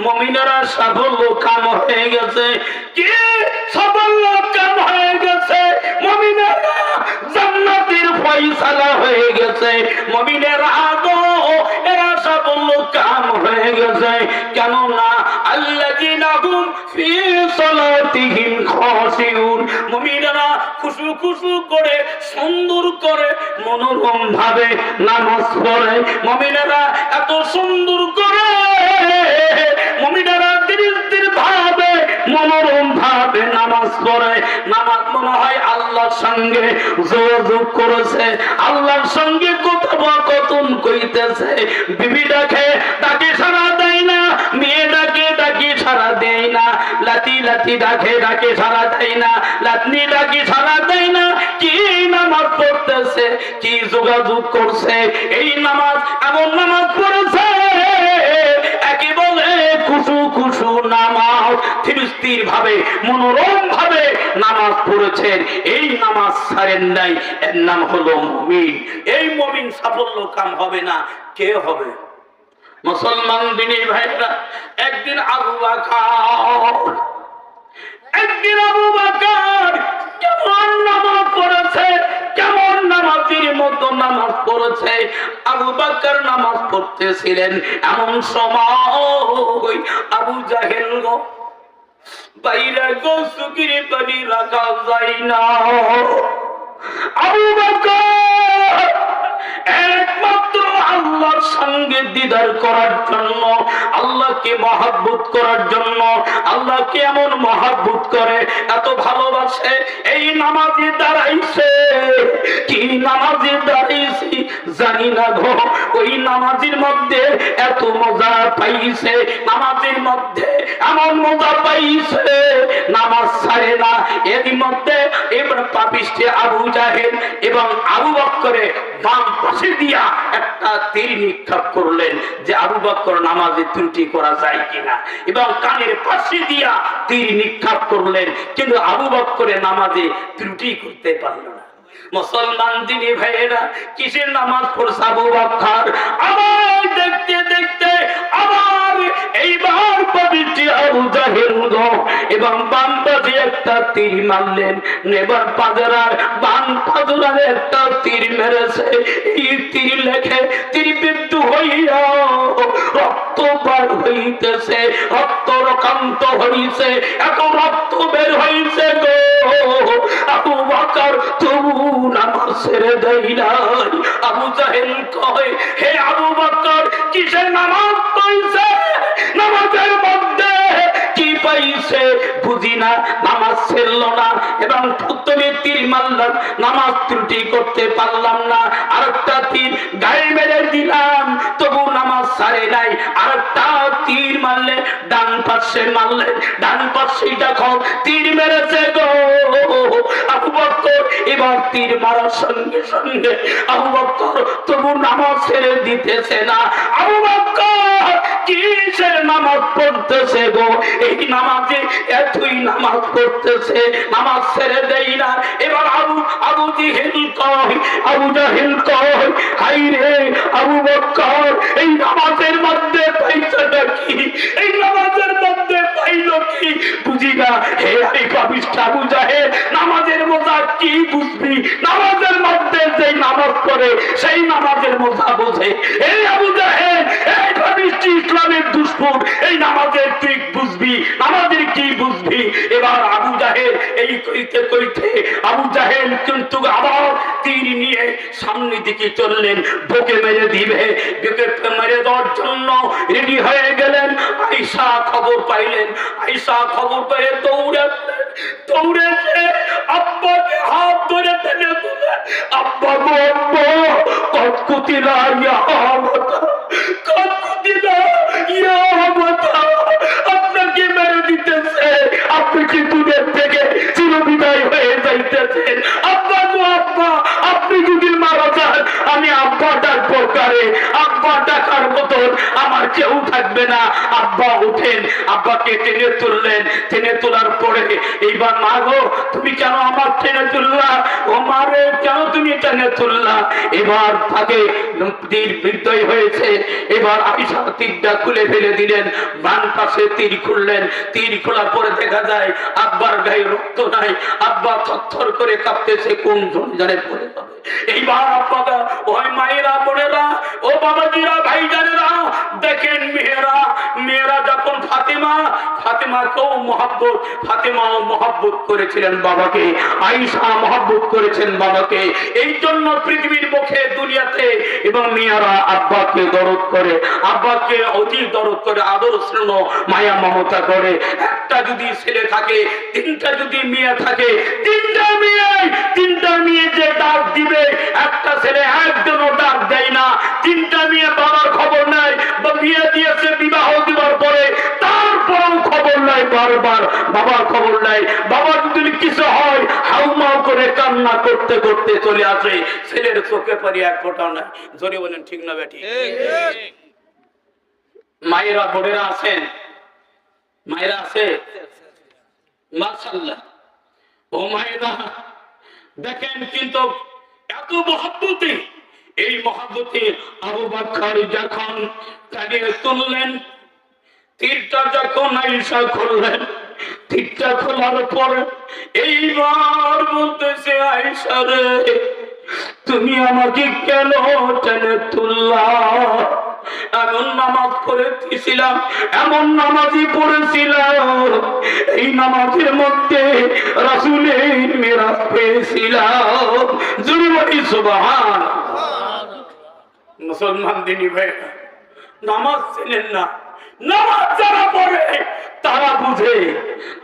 মুমিনেরা সাফল্য কাম হয়ে গেছে। কি সাফল্য কাম হয়ে গেছে? মুমিনেরা জান্নাতের ফয়সালা হয়ে গেছে। মুমিনেরা আগো এরা সাফল্য কাম হয়ে গেছে। কেন না আল্লাযিনা হুম ফি সালাতিহিম খাশিউন, মুমিনেরা খুশু খুশু করে সুন্দর করে মনোরম ভাবে নামাজ পড়ে। মুমিনেরা এত সুন্দর করে, মুমিনেরা ধীর ভাবে মনোরম ভাবে নামাজ পড়ে। নামাজ মনে হয় আল্লাহর সঙ্গে যোগাযোগ করেছে, আল্লাহর সঙ্গে কথোপকথন কইতেছে। বিবি ডাকে সাড়া দেয় না, মেয়ে ডাকে সাড়া দেয় না, লাতি ডাকে সাড়া দেয় না, লাতনি ডাকে সাড়া দেয় না। কি নামাজ পড়তেছে, কি যোগাযোগ করছে। এই নামাজ এমন নামাজ পড়েছে একেবারে খুশু খুশু নামাজ, স্থির ভাবে মনোরম ভাবে নামাজ পড়েছেন। এই নামাজ ছাড়েন নাই, এর নাম হলো মুমিন। এই মুমিন সাফল্য কাম হবে না, কে হবে? মুসলমান দিনী ভাইরা, একদিন আবু বকর কেমন নামাজ পড়েছে, কেমন নামাজের মতো নামাজ পড়েছে। আবু বকর নামাজ পড়তেছিলেন, এমন সময় আবু জাহেল গো বাইরে গো সুকির পানি রাখা যায় না। আবু বকর একমাত্র আল্লাহর সঙ্গে দিদার করার জন্য, আল্লাহকে মহব্বত করার জন্য, আল্লাহকে এমন মহব্বত করে, এত ভালোবাসে, এই নামাজে দাঁড়াইছে। কি নামাজে দাঁড়াইছি জানি না গো, ওই নামাজের মধ্যে এত মজা পাইছে, নামাজের মধ্যে এমন মজা পাইছে, নামাজ ছাড়ে না। এর মধ্যে এবার পাপিষ্ঠে আবু জাহেল এবং আবু বকরে বাম পাশে দিয়া একটা তীর নিক্ষেপ করলেন যে আবু বকর নামাজে ত্রুটি করা যায় কিনা, এবং কানের পাশে দিয়া তীর নিক্ষেপ করলেন, কিন্তু আবু বকরে নামাজে ত্রুটি করতে পারল না। মুসলমান দিনী ভাইয়েরা, কিসের নামাজ পড়ছে আবু বকর? আবার দেখতে দেখতে আবার এইবার পবিত্র আবু জাহেল এবং বাম পাশে একটা তীর মারলেন, এবার পাজরার বাম পাজরার একটা তীর মেরেছে। এই তীর লেখে তীর বিদ্ধ হইয়া রক্ত বার হইতেছে, রক্ত রকান্ত হইছে, এত রক্ত বের হইছে গো। আবু বকর তবু নামাজ ছেড়ে দেয় নাই। আবু জাহেল কয়, হে আবু বকর কিসের নামাজ পড়ছে? নামাজের মধ্যে কি পাইছে বুঝি না, নামাজ ছেড়ল না, এবং প্রথমে তীর মারলাম, নামাজ ত্রুটি করতে পারলাম না, আরেকটা তীর গায়ে মেরে দিলাম, তবু নামাজ ছাড়ে নাই। আরেকটা তীর মারলে ডান পাশে মারলেন, ডান পাশে দেখো তীর মেরেছে গো। আবু বকর এবার তীর মারার সঙ্গে সঙ্গে আবু বকর তবু নামাজ ছেড়ে দিতেছে না। আবু বকর কিসের নামাজ পড়তেছে গো? এই নামাজে এতই নামাজ পড়তেছে, নামাজ ছেড়ে দেয় না। এবার আবু জাহেল কয়, হাই রে আবু বকর, এই নামাজের মধ্যে পাইছাটা কি? এই নামাজের মধ্যে পাইল কি বুঝি না। হে আই পাপিষ্ঠ আবু জাহেল, নামাজের মজা কি বুঝবি? নামাজের মধ্যে যে নামাজ পড়ে সেই নামাজের মজা বোঝে। এই আবু জাহেল, এই পাপিষ্ঠ ইসলামের দুশমন, এই নামাজের তুই বুঝবি, নামাজের কি বুঝবি? এবার আবু জাহেল এই কইতে কইতে আবু জাহেল কিন্তু আবার তীর নিয়ে সামনে দিকে চললেন, বুকে মেরে দিবে। বুকে মেরে দেওয়ার জন্য রেডি হয়ে গেলেন। আয়েশা খবর পাইলেন, আয়েশা খবর পেয়ে দৌড়ে আব্বাকে হাত ধরে টেনে তুলে, আব্বা গো আব্বা, কতকুতিলা ইয়া মাতা, কতকুতিলা ইয়া মাতা, আপনাকে মেরে দিতেছে, আপনি কি দুনিয়া থেকে চিরবিদায় হয়ে যাইতেছেন। আব্বা গো আব্বা, আপনি যদি মারা যান আমি আব্বা ডাকবো কারে? আব্বা ডাকার মতন আমার কেউ থাকবে না। আব্বা উঠেন, আব্বাকে টেনে তুললেন। টেনে তোলার পরে এইবার মা গো তুমি কেন আমার টেনে তুললা? ও মারে কেন তুমি টেনে তুললা? এবার তাকে তীর বিদ্ধই হয়েছে। এবার আয়েশা তীরটা খুলে ফেলে দিলেন, বাম পাশে তীর খুললেন। তীর খোলার পরে দেখা যায় আব্বার গায়ে রক্ত নাই। আব্বা থরথর করে কাঁপতেছে, কোন জঞ্জালে পড়ে যাবে। এইবার আব্বাটা ওই মায়েরা বোনেরা ও বাবাজিরা ভাইজানেরা দেখেন মেয়েরা যখন ফাতেমাকেও মহব্বত করেছিলেন বাবাকে, আয়েশা মহব্বত করেছেন বাবাকে। এই জন্য পৃথিবীর মুখে দুনিয়াতে এবং মেয়েরা আব্বাকে দরদ করে, আব্বাকে অতি দরদ করে, আদর স্নেহ মায়া মমতা করে। একটা যদি ছেলে থাকে, তিনটা যদি মেয়ে থাকে, তিনটা মেয়ে যে ডাক দিবে, একটা ছেলে একজনও ডাক দেয় না। তিনটা মেয়ে বাবার খবর নাই, বা বিয়ে দিয়েছে বিবাহ দিবার পরে তারপরেও খবর নাই, বারবার বাবার খবর নাই। বাবার যদি কিছু হয় হাউমাউ করে কান্না করতে করতে চলে আসে, ছেলের চোখে পারি এক ফোঁটা নাই। জোরে বলেন ঠিক না বেটি? মায়েরা বোনেরা আছেন, মায়েরা আছে মাশাআল্লাহ। ও মায়েরা দেখেন কিন্তু এত মহব্বতে, এই মহব্বতে আবু বকর যখন তাকে তুললেন, তীরটা যখন আয়েশা খুললেন, তীরটা খোলার পর এইবার বলতেছে আয়েশা রে তুমি আমাকে কেন টেনে তুললা? এমন নামাজ পড়েছিলাম, এমন নামাজই পড়েছিলাম, এই নামাজের মধ্যে রাসূলের মিরাজ পেয়েছিলাম। জোরে বলি সুবহানাল্লাহ। মুসলমান দিনী ভাই, নামাজ ছিলেন না, নামাজ যারা পড়ে তারা বুঝে,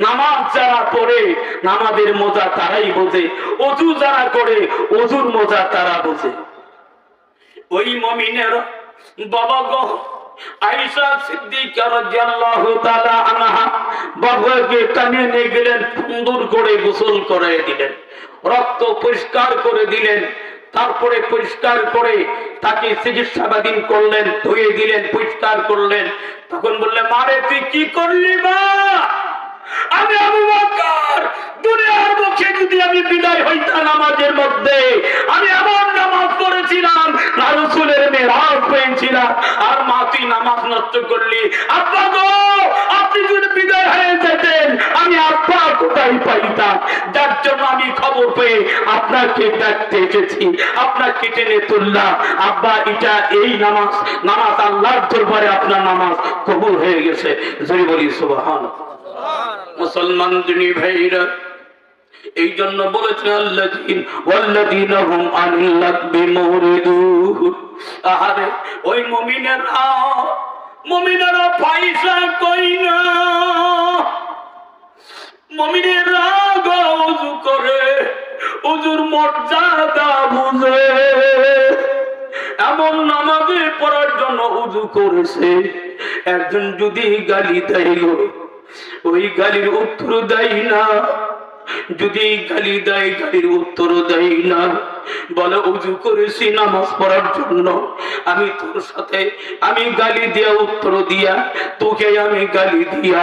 নামাজ যারা পড়ে নামাজের মজা তারাই বোঝে, ওযু যারা করে ওযুর মজা তারা বোঝে। ওই মুমিনেরা বাবা গো আয়েশা সিদ্দিকা রাদিয়াল্লাহু তাআলা আনহা বাবাকে টানে নিয়ে গেলেন, সুন্দর করে গোসল করে দিলেন, রক্ত পরিষ্কার করে দিলেন। তারপরে পরিষ্কার করে তাকে চিকিৎসাবাধীন করলেন, ধুয়ে দিলেন, পরিষ্কার করলেন। তখন বললেন মারে তুই কি করলি মা? আমি আবু বকর দুনিয়ার মুখে যদি আমি বিদায় হইতাম নামাজের মধ্যে, আমি এমন নামাজ পড়েছিলাম না রাসূলের মিরাজ পেয়েছিলাম, আর মা তুই নামাজ নষ্ট করলি। আব্বা গো আপনি যদি বিদায় হয়ে যেতেন আমি আব্বা কোথায় পাইতাম? যার জন্য আমি খবর পেয়ে আপনাকে ডাকতে এসেছি, আপনাকে টেনে তুললাম। আব্বা এটা এই নামাজ আল্লাহর দরবারে আপনার নামাজ কবুল হয়ে গেছে। জোরে বলি সুবহানাল্লাহ। মুসলমান দিনী ভাইরা এই জন্য বলেছেন ওয়াল্লাযীনা হুম আনিল লাগবি মুরিদুন। আহারে ওই মুমিনেরা পয়সা কই না, মুমিনেরা ওযু করে, ওযুর মর্যাদা বুঝে। এমন নামাজে পড়ার জন্য ওযু করেছে, একজন যদি গালি দেয় ওই গালির উত্তর দেয় না, যদি গালি দেয় গালির উত্তর দেয় না, বলে ওযু করেছি নামাজ পড়ার জন্য, আমি তোর সাথে আমি গালি দিয়া উত্তর দিয়া তোকে আমি গালি দিয়া,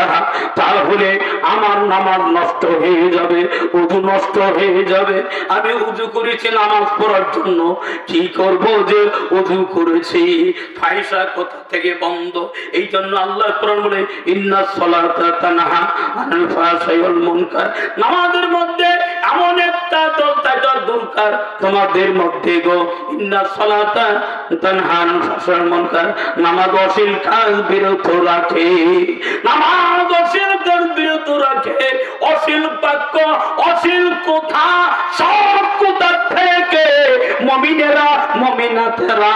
তাহলে আমার নামাজ নষ্ট হয়ে যাবে, ওযু নষ্ট হয়ে যাবে। আমি ওযু করেছি নামাজ পড়ার জন্য, কি করব যে ওযু করেছি। ফাহিশা কোথা থেকে বন্ধ? এই জন্য আল্লাহ কোরআন বলে ইন্নাস সালাতা তানহা আনিল ফাহশাই ওয়াল মুনকার। নামাজের মধ্যে এমন একটা থাকা দরকার তোমাদের মধ্যে গো, ইন্নাস সালাতা তানহা আনিল ফাহশাই ওয়াল মুনকার। নামাজ অশ্লীল কাজ বিরত রাখে, নামাজ অশ্লীল কাজ বিরত রাখে, অশ্লীল বাক্য অশ্লীল কথা সব কথা থেকে মুমিনেরা মুমিনাতেরা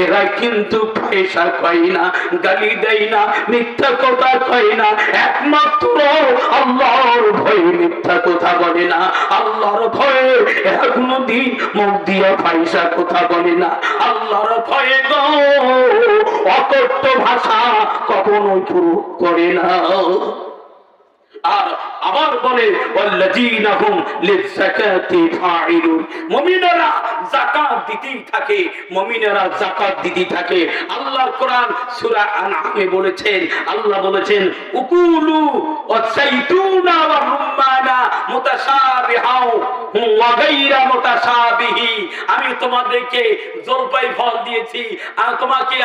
এরা কিন্তু পয়সা কয় না, গালি দেয় না, মিথ্যা কথা কয় না, একমাত্র আল্লাহর ভয়ে মিথ্যা কথা বলে না, আল্লাহর ভয়ে কোনদিন মুখ দিয়ে পয়সা কথা বলে না, আল্লাহর ভয়ে গো অকট্য ভাষা কখনো প্রয়োগ করে না। আর আবার বলে ওয়াল্লাযীনা হুম লিযাকাতি ফাঈলুন, মুমিনরা যাকাত দিতেই থাকে, মুমিনেরা যাকাত দিতেই থাকে। আল্লাহর কোরআন সূরা আনআমে বলেছেন, আল্লাহ বলেছেন উকুলু ওয়াসাইতুনা ওয়া রুম্মানা মুতাশাবিহাও ওয়া গায়রা মুতাশাবিহি। আমি তোমাদেরকে জলপাই ফল দিয়েছি, আর তোমাকে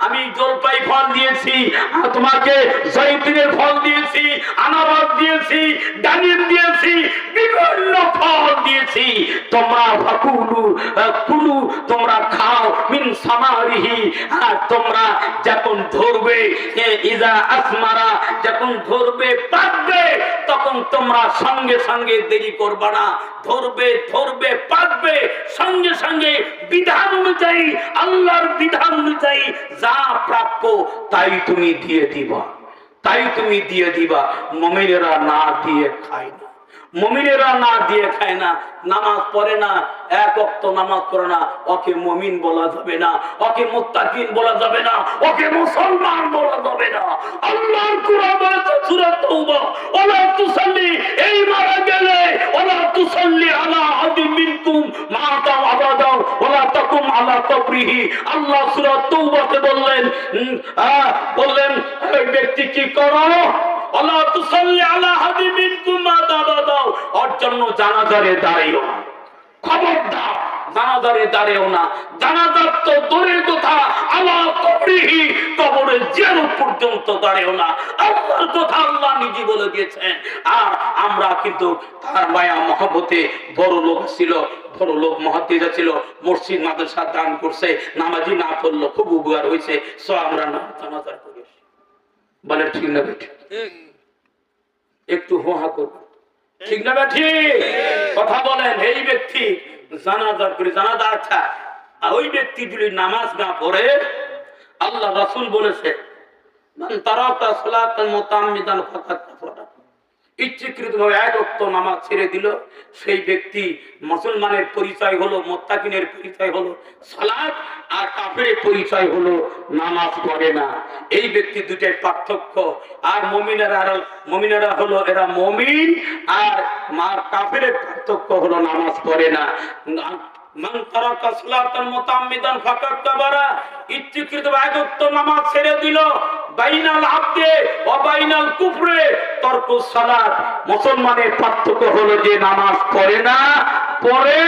আমি জলপাই ফল দিয়েছি, আর তোমাকে জয়তুনের ফল দিয়েছি, আনারস দিয়েছি, ডালিম দিয়েছি, বিভিন্ন ফল দিয়েছি। তোমরা কুলু তোমরা খাও মিন সামারিহি। আর তোমরা যখন ধরবে ইজা আসমারা, যখন ধরবে পাকবে, তখন তোমরা সঙ্গে সঙ্গে দেরি করবে না। ধরবে পাকবে, সঙ্গে সঙ্গে বিধান অনুযায়ী, আল্লাহর বিধান অনুযায়ী যা প্রাপ্য তাই তুমি দিয়ে দিবা। মুমিনেরা না দিয়ে খায় না, মুমিনেরা না দিয়ে খায় না, নামাজ পড়ে না, এক ওয়াক্ত নামাজ পড়ে না, ওকে মুমিন বলা যাবে না, ওকে মুত্তাকিন বলা যাবে না, ওকে মুসলমান বলা যাবে না। আল্লাহর কোরআন বলেছে সূরা তাওবা, ওয়ালা তুসাল্লি, এই মারা গেলে ওয়ালা তুসাল্লি আলা আহাদিন মিনকুম মাতা আবাদা ওয়ালা তাকুম আলা কবরিহি। আল্লাহ সূরা তাওবাতে বললেন এই ব্যক্তি কি করো, আল্লাহ তুসাল্লি আলা আহাদিন মিনকুম মাতা আবাদা, ওর জন্য জানাজারে দাঁড়াইও না, খবরদার জানাজারে দাঁড়াইও না। জানাজার তো দূরের কথা, আলা কবরিহি, কবরের জিয়ারত পর্যন্ত দাঁড়াইও না। আল্লাহর কথা আল্লাহ নিজে বলে গেছেন। আর আমরা কিন্তু তার মায়া মহব্বতে বড় লোক ছিল, বড় লোক মুহাদ্দিস ছিল, মসজিদ মাদ্রাসা দান করছে, নামাজি না পড়লো, খুব উপকার হয়েছে, সো আমরা না জানাজার করি। বলে ঠিক না বেটি? একটু হোহা করবো, ঠিক না বেটি? কথা বলেন। এই ব্যক্তি জানাজার করে, জানাজা আচ্ছা, ওই ব্যক্তি যদি নামাজ না পড়ে, আল্লাহ রাসূল বলেছে মান তারাকা সালাতান মুতাআম্মিদান ফাকাদ কাফারা, ইচ্ছাকৃতভাবে এক ওয়াক্ত নামাজ ছেড়ে দিল, সেই ব্যক্তি মুসলমানের পরিচয় হলো, মুত্তাকিনের পরিচয় হলো সালাত, আর কাফেরের পরিচয় হলো নামাজ পড়ে না। এই ব্যক্তি দুটার পার্থক্য। আর মুমিনেরা হলো এরা মুমিন, আর কাফেরের পার্থক্য হলো নামাজ পড়ে না। মান তারাকা সালাতান মুতাআম্মিদান ফাকাদ কাফারা, ইচ্ছাকৃতভাবে এক ওয়াক্ত নামাজ ছেড়ে দিল, বাইনাল আবদে ওয়া বাইনাল কুফরে তারকুস সালাত। মুসলমানের পার্থক্য হলো যে নামাজ পড়ে না, পড়ে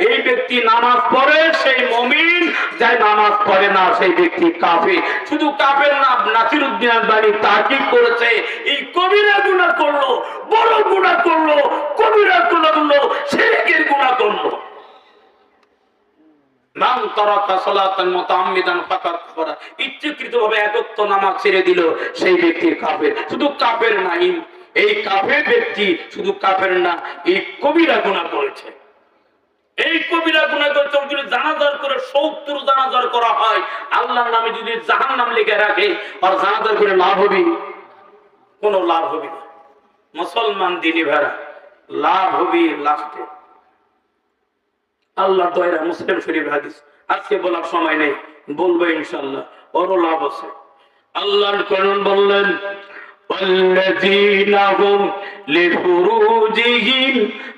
এই ব্যক্তি নামাজ পড়ে সেই মুমিন, যাই নামাজ পড়ে না সেই ব্যক্তি কাফের। শুধু কাফের না, নাসিরউদ্দিন আলবানী তাহকিক করেছে, এই কবিরা গুনাহ করলো, বড় গুনাহ করলো, কবিরা গুনাহ করলো, শিরকের গুনাহ করলো। মান তারাকা সালাতান মুতাআম্মিদান ফাকাদ কাফারা, ইচ্ছাকৃতভাবে এক ওয়াক্ত নামাজ ছেড়ে দিল, সেই ব্যক্তি কাফের। শুধু কাফের না, এই কাফের ব্যক্তি শুধু কাফের না, এই কবিরা গুনাহ করেছে। এই কবিরা গুনাহ করতে যদি জানাজার করে 70 জানাজার করা হয়, আল্লাহর নামে যদি জাহান্নাম লিখে রাখে, আর জানাজার করে লাভ হবে? কোনো লাভ হবে না। মুসলমান দিনী ভাইরা, লাভ হবে লাস্টে। আল্লাহ দয়া, মুসলিম শরীফ হাদিস, আজকে বলার সময় নেই, বলবো ইনশাআল্লাহ, ওর লাভ আছে। আল্লাহর কোরআন বললেন ওয়াল্লাযীনা হুম লিফুরুজিহিম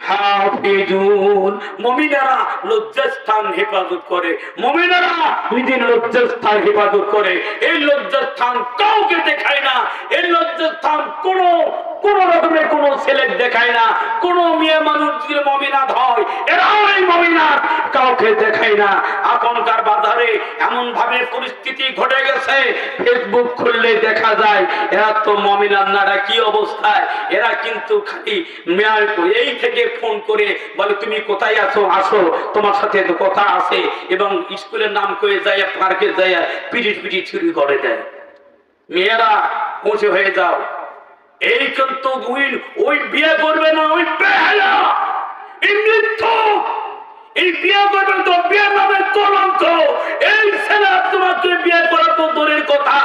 হাফিজুন, মুমিনেরা লজ্জাস্থান হেফাজত করে, মুমিনেরা নিজের লজ্জাস্থান হেফাজত করে। এই লজ্জাস্থান কাউকে দেখায় না, এই লজ্জাস্থান কোন রকমের কোন ছেলে দেখায় না, কোন মেয়ে মানুষ যদি মুমিনাত হয়, এরাই মুমিনাত, কাউকে দেখায় না। এখনকার বাজারে এমন ভাবে পরিস্থিতি ঘটে গেছে, ফেসবুক খুললে দেখা যায় এরা তো মুমিনাত না, কি অবস্থায়। এরা কিন্তু খালি মেয়ার এই থেকে ফোন করে বলে তুমি কোথায় আছো, আসো, তোমার সাথে তো কথা আছে, এবং স্কুলের নাম করে যায়, পার্কে যায় পিটি ছুরি করে দেয়। মেয়েরা পৌঁছে হয়ে যাও, এই কিন্তু ওই বিয়ে করবে না, ওই বেহায়া, এই মৃত্যু, এই বিয়ে করবে তো বিয়ের নামে কলঙ্ক। এই ছেলে তোমাকে বিয়ে করা তো দূরের কথা,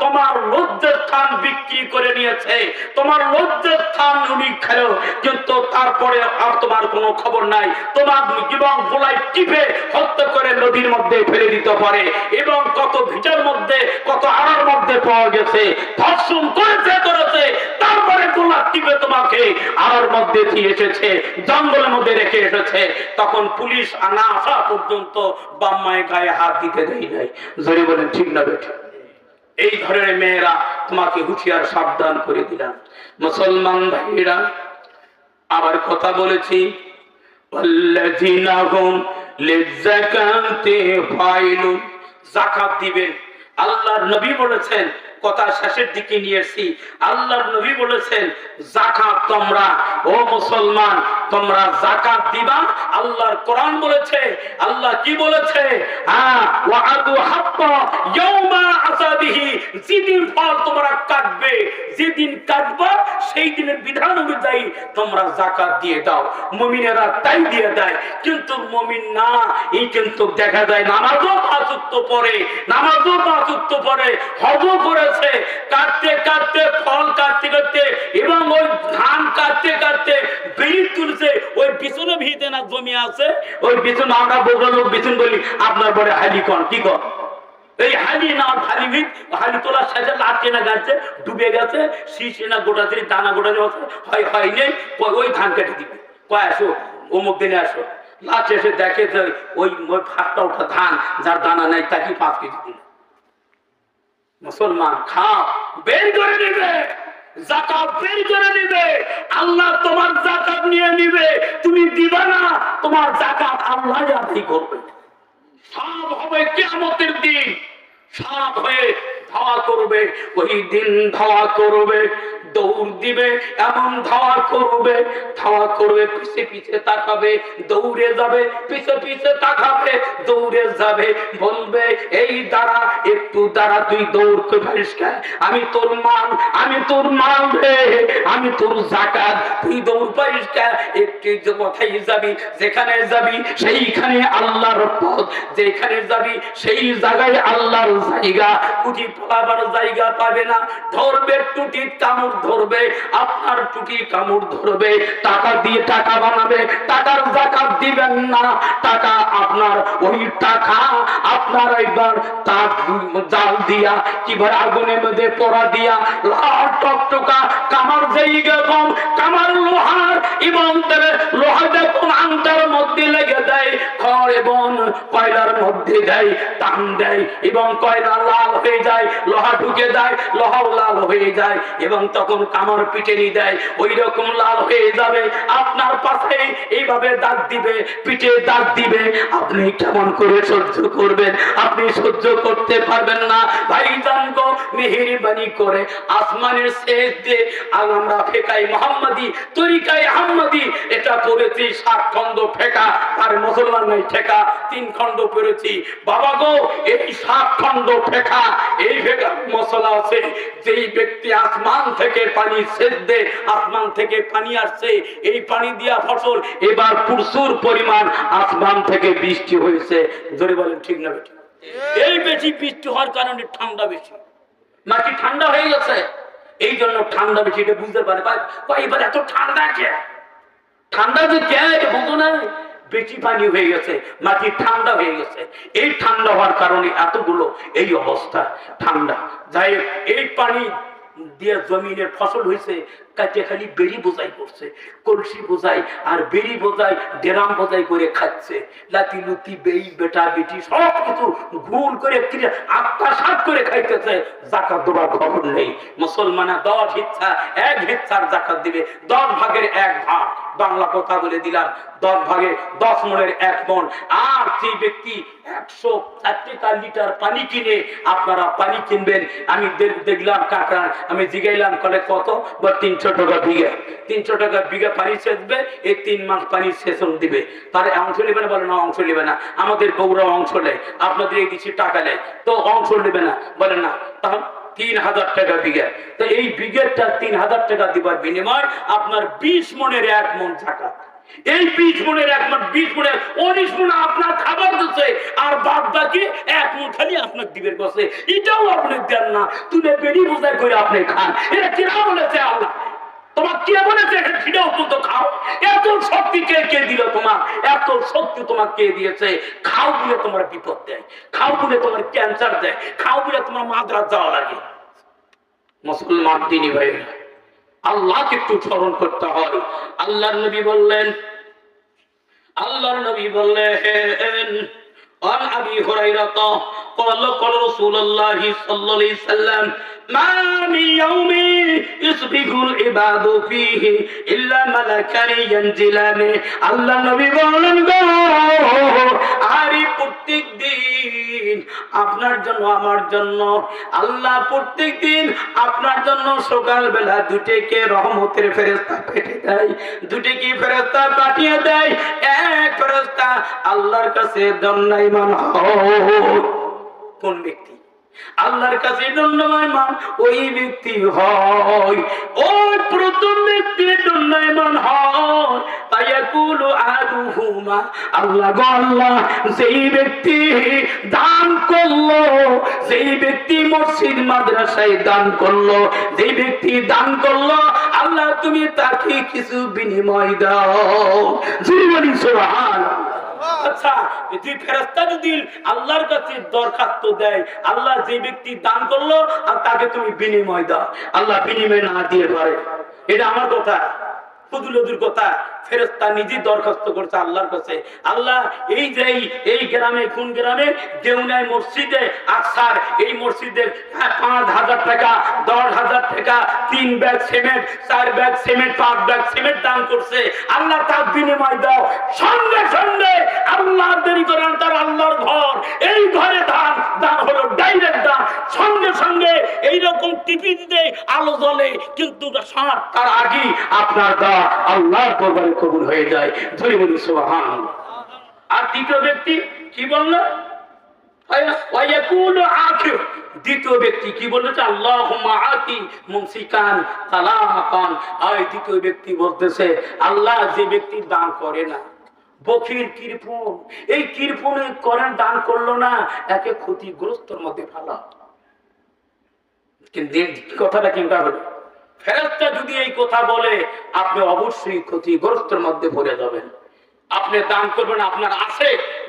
তোমার লজ্জার স্থান বিক্রি করে নিয়েছে, তোমার লজ্জার স্থান উনি খেলো, কিন্তু তারপরে আর তোমার কোনো খবর নাই। তোমার জীবন গোলায় টিপে হত্যা করে নদীর মধ্যে ফেলে দিতে পারে, এবং কত ভিটার মধ্যে, কত আড়ার মধ্যে পাওয়া গেছে, ধর্ষণ করেছে, তারপরে গোলা টিপে তোমাকে আড়ার মধ্যে মধ্যে দিয়ে এসেছে, জঙ্গলের মধ্যে রেখে এসেছে, তখন পুলিশ না আসা পর্যন্ত বাম্মায় গায়ে হাত দিতে দেয় নাই। জোরে বলেন ঠিক না বেঠা? এই ধরনের মেয়েরা তোমাকে হুঁশিয়ার সাবধান করে দিলাম। মুসলমান ভাইরা, আবার কথা বলেছি, যাকাত দিবেন। আল্লাহর নবী বলেছেন, কথা শেষের দিকে নিয়ে এসেছি, আল্লাহর নবী বলেছেন যাকাত তোমরা, ও মুসলমান তোমরা যাকাত দিবা। আল্লাহর কোরআন বলেছে, আল্লাহ কি বলেছে, ওয়াআদু হাক্কা ইয়াউমা আসাদিহি, যেদিন ফল তোমরা কাটবে, যেদিন কাটবা সেই দিনের বিধান অনুযায়ী তোমরা যাকাত দিয়ে দাও। মুমিনেরা তাই দিয়ে দেয়, কিন্তু মুমিন না, এই কিন্তু দেখা যায় নামাজও 5 ওয়াক্ত পড়ে, নামাজও 5 ওয়াক্ত পড়ে, হজও করেছে, কাটতে কাটতে ফল কাটতে কাটতে এবং ওই ধান কাটতে কাটতে বিড়ি তুলছে, ওই বিছনে ভিতে না জমি আছে, ওই বিছন আমরা বড় লোক বিছন বলি, আপনার বড় হালি কন কি কন, এই হালি না হালি ভিত, হালি তোলার সাথে লাচে না গাছে ডুবে গেছে, শীষে না গোটা দিয়ে দানা গোটা হয় হয় নেই, ওই ধান কেটে দিবে, কয় আসো অমুক দিনে আসো, লাচে এসে দেখে যে ওই ফাঁকটা ওঠা ধান, যার দানা নাই তাকে 5 কেজি দিল। মুসলমান খাও, বের করে নিবে, যাকাত বের করে নিবে, আল্লাহ তোমার যাকাত নিয়ে নিবে, তুমি দিবা না, তোমার যাকাত আল্লাহ আদায় করবে। সব হবে কিয়ামতের দিন, সব হয়ে ধাওয়া করবে, ওই দিন ধাওয়া করবে, দৌড় দিবে, এমন ধাওয়া করবে, ধাওয়া করবে, পিছে পিছে তাকাবে, দৌড়ে যাবে, পিছে পিছে তাকাবে, দৌড়ে যাবে, বলবে এই দাঁড়া, একটু দাঁড়া, তুই দৌড় করে পারিস কেন, আমি তোর মাল, আমি তোর মাল রে, আমি তোর যাকাত, তুই দৌড় পারিস কেন, একটু কোথায় যাবি, যেখানে যাবি সেইখানে আল্লাহর পথ, যেখানে যাবি সেই জায়গায় আল্লাহর জায়গা, কুটি পালাবার জায়গা পাবে না, ধরবে টুটির কামড় ধরবে, আপনার টুটি কামড় ধরবে, টাকা দিয়ে টাকা বানাবে, টাকার যাকাত দিবেন না, টাকা আপনার ওই টাকা আপনার একবার তার জাল দিয়া কিবার আগুনের মধ্যে পড়া দিয়া লাল টকটকা কামার জায়গা কম, কামার লোহার এবং লোহা যখন আংটার মধ্যে লেগে দেয়, খড় এবং কয়লার মধ্যে দেয়, টান দেয় এবং কয়লা লাল হয়ে যায়, লোহা ঢুকে দেয়, লোহাও লাল হয়ে যায় এবং তখন কামার পিটেনি দেয়, ওই রকম লাল হয়ে যাবে, আপনার পাশে এইভাবে দাগ দিবে, পিঠে দাগ দিবে, আপনি কেমন করে সহ্য করবেন, আপনি সহ্য করতে পারবেন না। ভাইজান গো, মেহেরবানি করে আসমানের শেষ দিয়ে আমরা ফেকাই মোহাম্মদী তরিকায় আহমদী এটা পড়েছি 7 খন্ড ফেকা, আর মুসলমান নাই ঠেকা 3 খন্ড পড়েছি। বাবা গো, এই 7 খন্ড ফেকা, এই ফেকা মশলা আছে, যেই ব্যক্তি আসমান থেকে পানি সেচ দে, আসমান থেকে পানি আসছে, এই পানি দিয়া ফসল, এবার প্রচুর পরিমাণ আসমান থেকে বৃষ্টি হয়েছে, জোরে বলেন ঠিক না বেটি? এই বেশি বৃষ্টি হওয়ার কারণে ঠান্ডা বেশি, মাটি ঠান্ডা হয়ে গেছে, এই জন্য ঠান্ডা বেশি, এটা বুঝতে পারে এবার এত ঠান্ডা কে, ঠান্ডা যে কে এটা বুঝো না, বেশি পানি হয়ে গেছে, মাটি ঠান্ডা হয়ে গেছে, এই ঠান্ডা হওয়ার কারণে এতগুলো এই অবস্থা ঠান্ডা। যাই এই পানি দিয়ে জমিনের ফসল হয়েছে, কাটে খালি বেরি বোঝাই করছে, কলসি বোঝাই আর বেরি বোঝাই ডেরাম বোঝাই করে খাচ্ছে, লাতি লুতি বেই বেটা বেটি সব কিছু গুল করে আত্মসাৎ করে খাইতেছে, যাকাত দেওয়ার খবর নেই। মুসলমানা 10 হিচ্ছা 1 হিচ্ছার যাকাত দিবে, 10 ভাগের 1 ভাগ, বাংলা কথা বলে দিলাম, 10 ভাগে 10 মণের 1 মণ। আর যে ব্যক্তি 104 লিটার পানি কিনে, আপনারা পানি কিনবেন, আমি দেখলাম কাকা, আমি জিগাইলাম কলে কত, 300 টাকা বিঘা, 300 টাকা বিঘা পানি সেচবে, এই 3 মাস পানি সেচন দিবে, তার অংশ নেবে না, বলে না অংশ নেবে না, আমাদের বউরা অংশ নেয়, আপনাদের এই কিছু টাকা নেয়, তো অংশ নেবে না, বলে না, তাহলে 3000 টাকা বিঘা, তো এই বিঘাটা 3000 টাকা দিবার বিনিময় আপনার 20 মণের 1 মণ যাকাত, এই 20 মণের 1 মণ, 20 মণের 19 মণ আপনার খাবার দিচ্ছে, আর বাদ বাকি 1 মণ খালি আপনার দিবের কাছে, এটাও আপনি দেন না, তুলে বেরি বোঝাই করে আপনি খান, এটা কিনা বলেছে আল্লাহ, তোমার কে বলেছে এটা খিদাও তো খাও, এত শক্তি কে দিল তোমার, এত শক্তি তোমার কে দিয়েছে, খাও বলে তোমার বিপদ দেয়, খাও বলে তোমার ক্যান্সার দেয়, খাও বলে তোমার মাদ্রাজ যাওয়া লাগে। মুসলমান দিনী ভাই, আল্লাহকে একটু স্মরণ করতে হয়। আল্লাহর নবী বললেন عن أبي هريرة قال قال رسول الله صلى الله عليه وسلم ما من يوم يسبق العباد فيه إلا ملكان ينزلان আল্লাহ নবী বলেন গো আরে প্রত্যেক দিন আপনার জন্য আমার জন্য আল্লাহ প্রত্যেক দিন আপনার জন্য সকালবেলা দুটিকে রহমতের ফেরেশতা পাঠিয়ে দেয়, দুটিকে ফেরেশতা পাঠিয়ে দেয়। এক ফেরেশতা আল্লাহর কাছে দণ্ডায়মান হয়। কোন ব্যক্তি আল্লাহর কাছে দণ্ডায়মান? ওই ব্যক্তি হয়, ওই প্রথম ব্যক্তি দণ্ডায়মান হয়। ফায়াকুলু আহাদুহুমা আল্লাহ গো আল্লাহ, যেই ব্যক্তি দান করলো, যেই ব্যক্তি মসজিদ মাদ্রাসায় দান করলো, যেই ব্যক্তি দান করলো, আল্লাহ তুমি তাকে কিছু বিনিময় দাও। জীবনী সুবহানাল্লাহ। আচ্ছা, এই ফেরেশতা যদি আল্লাহর কাছে দরখাস্ত দেয়, আল্লাহ যে ব্যক্তি দান করলো আর তাকে তুমি বিনিময় দাও, আল্লাহ বিনিময় না দিয়ে পারে? এটা আমার কথা, ফুদুলুর কথা। ফেরেশতা নিজে দরখাস্ত করছে আল্লাহর কাছে, আল্লাহ এই যে এই গ্রামে, কোন গ্রামে, দেউনাই মসজিদে আকসার, এই মসজিদের 5,000 টাকা, 10,000 টাকা, 3 bag cement, 4 bag cement, 5 bag cement দান করছে, আল্লাহ তার বিনিময় দাও। সঙ্গে সঙ্গে আল্লাহ দেরি করেন, তার আল্লাহর ঘর, এই ঘরে দান হলো ডাইরেক্ট দান। সঙ্গে সঙ্গে এইরকম টিপি দিতে আলো জ্বলে, কিন্তু তার আগে আপনার দা আল্লাহর দরবারে কবুল হয়ে যায়। ধরে বলি সুবহানাল্লাহ। আর দ্বিতীয় ব্যক্তি কি বলল? দ্বিতীয় ব্যক্তি কি বলেছে? আল্লাহুম্মা আতি মুমসিকান তালাকান। আর দ্বিতীয় ব্যক্তি বলতেছে, আল্লাহ যে ব্যক্তি দান করে না, বখির কৃপণ, এই কৃপণে করেন দান করলো না, একে ক্ষতিগ্রস্তর মধ্যে ফেলা। কিন্তু কথাটা কিংবা হলো, ফেরেশতা যদি এই কথা বলে, আপনি অবশ্যই ক্ষতিগ্রস্তের মধ্যে পড়ে যাবেন। আপনি দান করবেন, আপনার আছে,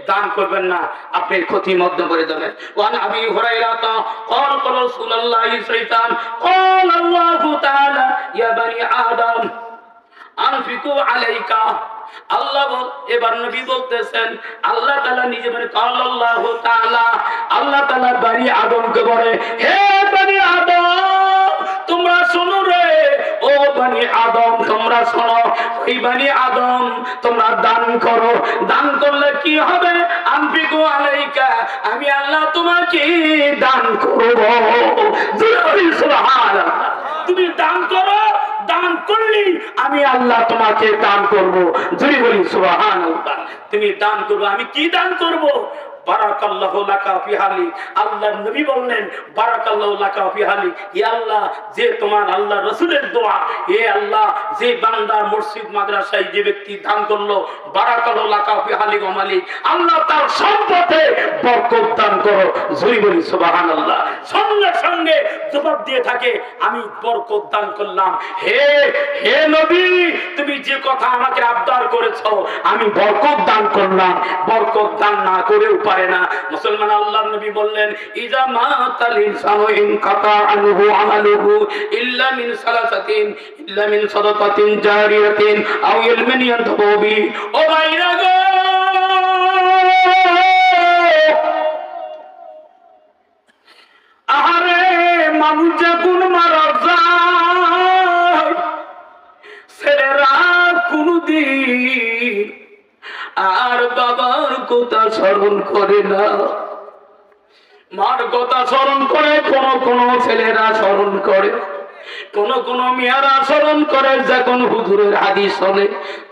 দান করবেন না, আপনি ক্ষতির মধ্যে পড়ে যাবেন। ওয়ান আবি হুরায়রা قال قال رسول الله صلى الله عليه وسلم قال الله تعالى يا بني آدم أنفقوا عليك। আল্লাহ এবার নবী বলতেছেন, আল্লাহ তাআলা নিজে বলে, قال الله تعالى, আল্লাহ তাআলা বনি আদমকে বলে, হে বনি আদম তোমরা শোনো রে, ও বনি আদম তোমরা শোনো, এই বনি আদম তোমরা দান করো। দান করলে কি হবে? আনফিকু আলাইকা, আমি আল্লাহ তোমাকে দান করব। সুবহানাল্লাহ। তুমি দান করো, দান করলি আমি আল্লাহ তোমাকে দান করব। জোরে বলি সুবহানাল্লাহ। তুমি দান করবে, আমি কি দান করব? বারাকাল্লাহু লাকা ফি হালিক। আল্লাহর নবী বললেন, বারাকাল্লাহু লাকা ফি হালিক। ইয়া আল্লাহ, যে তোমার আল্লাহ রাসূলের দোয়া, হে আল্লাহ যে বান্দা মসজিদ মাদ্রাসায় যে ব্যক্তি দান করলো, বারাকাল্লাহু লাকা ফি হালিক ওয়া মালিক, আল্লাহ তার সম্পদে বরকত দান করো। জোরে বলি সুবহানাল্লাহ। সঙ্গে সঙ্গে জবাব দিয়ে থাকে, আমি বরকত দান করলাম। হে নবী, তুমি যে কথা আমাকে আবদার করেছো, আমি বরকত দান করলাম। বরকত দান না করেও পারে না মুসলমান। আল্লাহর নবী বললেন, ইজা মাতাল ইনসানু ইনকাতা আনহু আমালুহু ইল্লা মিন সালাসাতিন, ইল্লা মিন সাদাকাতিন জারিয়াতিন আও ইলমিন ইয়ানতাফু বি। ও ভাইরা গো, আহারে মানুষ যখন মারা যায়, ছেলেরা কোনদিন আর বাবার কথা স্মরণ করে না, মার কথা স্মরণ করে। কোন ছেলেরা স্মরণ করে, কোন মেয়েরা স্মরণ করে। যখন হুজুরের হাদিস শোনে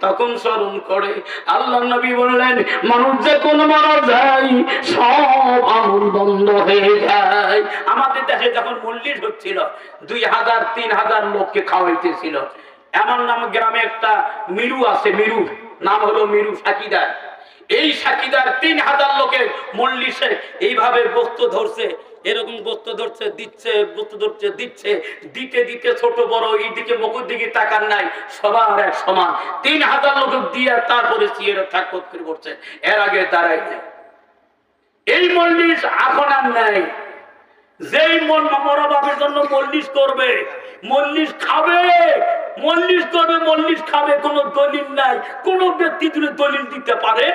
তখন স্মরণ করে। আল্লাহ নবী বললেন, মানুষ যখন মারা যায় সব আমল বন্ধ হয়ে যায়। আমাদের দেশে যখন মল্লিক হচ্ছিল, 2,000-3,000 লোককে খাওয়াইতেছিল। এমন নাম গ্রামে একটা মিরু আছে, মিরু নাম হলো মিরু সাকিদার। এই সাকিদার 3,000 লোকের মল্লিশে এইভাবে বস্তু ধরছে, এরকম বস্তু ধরছে, দিচ্ছে, বস্তু ধরছে, দিচ্ছে, দিতে দিতে ছোট বড় এইদিকে মুখের দিকে তাকান নাই, সবার এক সমান। 3,000 লোক দিয়ে তারপরে সিয়েরা থাকত করে করছে, এর আগে দাঁড়াই নাই। এই মল্লিশ এখন আর নাই। যেই মরা বাপের জন্য মল্লিশ করবে, মল্লিশ খাবে, মল্লিশ করবে, মল্লিশ খাবে, কোনো দলিল নাই। কোন ব্যক্তি যদি দলিল দিতে পারে,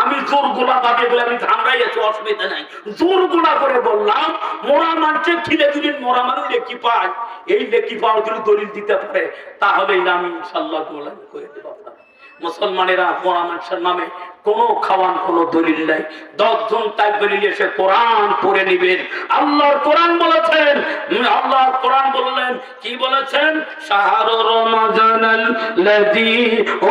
আমি জোর গোলা দাবি বলে আমি ধামরাই আছি, অসুবিধা নাই। জোর গোলা করে বললাম, মোরা মানুষে খিলে যদি মরা মানুষ লেখি পায়, এই লেখি পাওয়া যদি দলিল দিতে পারে, তাহলেই আমি ইনশাল্লাহ গোলা করে দেবো। মুসলমানেরা মরা মানুষের নামে কোন খাওয়ান, কোন দলিল নাই। 10 জন তাকবীর এসে কোরআন পড়ে নেবেন। আল্লাহর কোরআন বলেছেন, আল্লাহ কোরআন বললেন, কি বলেছেন? শাহরু রমাজানাল্লাযী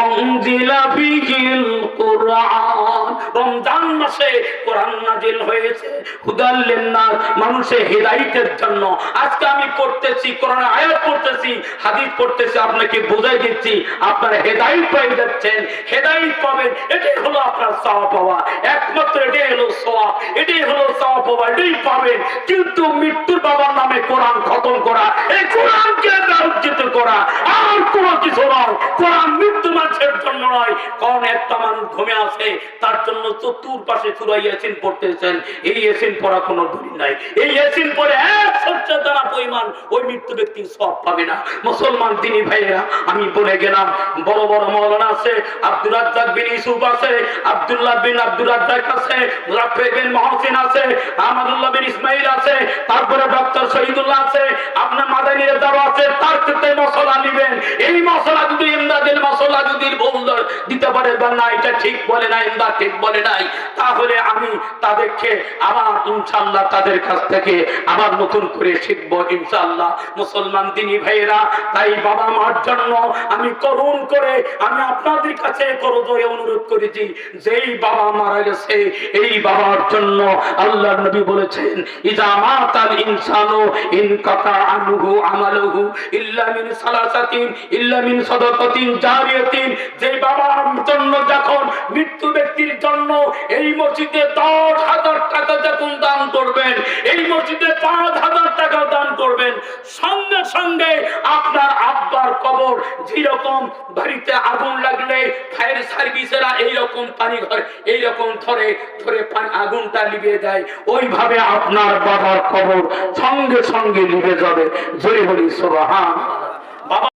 উনজিলা ফীহিল কুরআন, রমজান মাসে কোরআন নাযিল হয়েছে হুদাল লিন্নাস, মানুষের হেদায়েতের জন্য। আজকে আমি পড়তেছি, কোরআনের আয়াত পড়তেছি, হাদিস পড়তেছি, আপনাকে বুঝাই দিচ্ছি, আপনারা হেদায়েত পেয়ে যাচ্ছেন, হেদায়েত পাবেন। এটাই হলো আপনার সওয়াব পাওয়া, একমাত্র এটাই হলো সওয়াব, এটাই হলো সওয়াব পাওয়া, এটাই পাবেন। কিন্তু মৃত্যুর বাবার নামে কোরআন খতম করা, এই কোরআনকে উজ্জিত করা আর কোনো কিছু নয়। কোরআন মৃত্যু মানুষের জন্য নয়। কারণ একটা মানুষ ঘুমে আছে, তার জন্য চতুর্পাশে সূরা ইয়াসিন পড়তেছেন, এই ইয়াসিন পড়া কোনো দলিল নাই। এই ইয়াসিন পড়ে এক সূর্যের দ্বারা পরিমাণ ওই মৃত্যু ব্যক্তির সওয়াব পাবে না। মুসলমান দিনী ভাইয়েরা, আমি বলে গেলাম, বড় বড় মাওলানা আছে, আব্দুর রাজ্জাক বিন ইউসুফ আছে, আব্দুল্লাহ বিন আব্দুর রাজ্জাক আছে, রাফি বিন মুহসিন আছে, আহমদুল্লাহ বিন ইসমাইল আছে, তারপরে ডক্টর শহীদুল্লাহ আছে, আপনার মাদানী রেজাও আছে। তার ক্ষেত্রে মশলা নিবেন। এই মশলা যদি ইমদাদের মশলা যদি ভুল দিতে পারে বা না, এটা ঠিক বলে না, ইমদাদ ঠিক বলে নাই, তাহলে আমি তাদেরকে আবার ইনশাআল্লাহ তাদের কাছ থেকে আবার নতুন করে শিখবো ইনশাআল্লাহ। মুসলমান দিনী ভাইয়েরা, তাই বাবা মার জন্য আমি করুণ করে আমি আপনাদের কাছে করজোড়ে অনুরোধ করেছি, যেই বাবা মারা গেছে, এই বাবার জন্য আল্লাহর নবী বলেছেন, ইজা মাতাল ইনসানু ইনকাতা আনহু আমালুহু ইল্লা মিন সালাসাতিন ইল্লা মিন সাদাকাতিন জারিয়াতিন। যেই বাবার জন্য যখন মৃত্যু ব্যক্তির জন্য এই মসজিদে 10,000 টাকা যখন দান করবেন, এই মসজিদে 5,000 টাকা দান করবেন, সঙ্গে সঙ্গে আপনার আব্বার কবর, যেরকম বাড়িতে আগুন লাগলে ফায়ার সার্ভিসেরা এইরকম পানি ঘর এইরকম ধরে ধরে আগুনটা লিভিয়ে দেয়, ওইভাবে আপনার বাবার কবর সঙ্গে সঙ্গে লিভে যাবে। জয় বলি সুবহান।